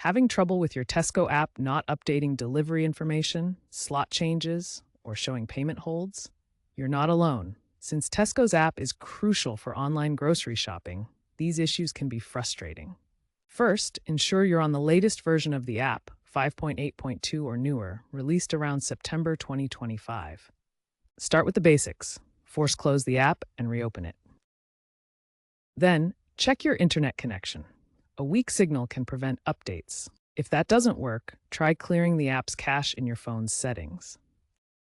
Having trouble with your Tesco app not updating delivery information, slot changes, or showing payment holds? You're not alone. Since Tesco's app is crucial for online grocery shopping, these issues can be frustrating. First, ensure you're on the latest version of the app, 5.8.2 or newer, released around September 2025. Start with the basics. Force close the app and reopen it. Then, check your internet connection. A weak signal can prevent updates. If that doesn't work, try clearing the app's cache in your phone's settings.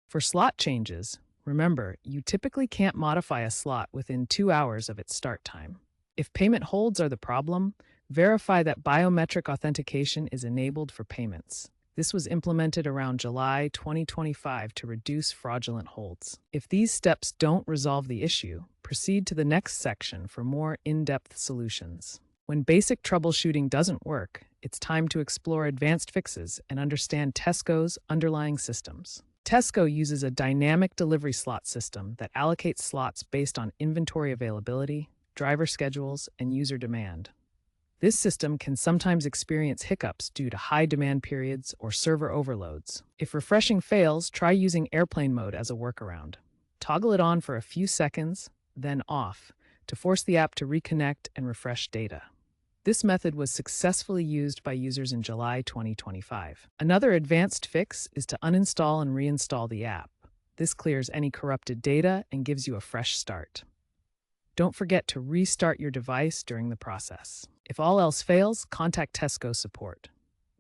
For slot changes, remember, you typically can't modify a slot within 2 hours of its start time. If payment holds are the problem, verify that biometric authentication is enabled for payments. This was implemented around July 2025 to reduce fraudulent holds. If these steps don't resolve the issue, proceed to the next section for more in-depth solutions. When basic troubleshooting doesn't work, it's time to explore advanced fixes and understand Tesco's underlying systems. Tesco uses a dynamic delivery slot system that allocates slots based on inventory availability, driver schedules, and user demand. This system can sometimes experience hiccups due to high demand periods or server overloads. If refreshing fails, try using airplane mode as a workaround. Toggle it on for a few seconds, then off, to force the app to reconnect and refresh data. This method was successfully used by users in July 2025. Another advanced fix is to uninstall and reinstall the app. This clears any corrupted data and gives you a fresh start. Don't forget to restart your device during the process. If all else fails, contact Tesco support.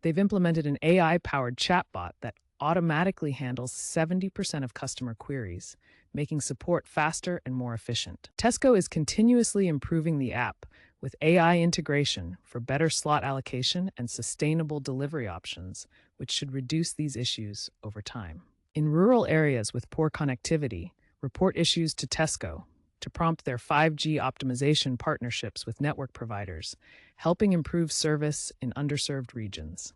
They've implemented an AI-powered chatbot that automatically handles 70% of customer queries, making support faster and more efficient. Tesco is continuously improving the app with AI integration for better slot allocation and sustainable delivery options, which should reduce these issues over time. In rural areas with poor connectivity, report issues to Tesco to prompt their 5G optimization partnerships with network providers, helping improve service in underserved regions.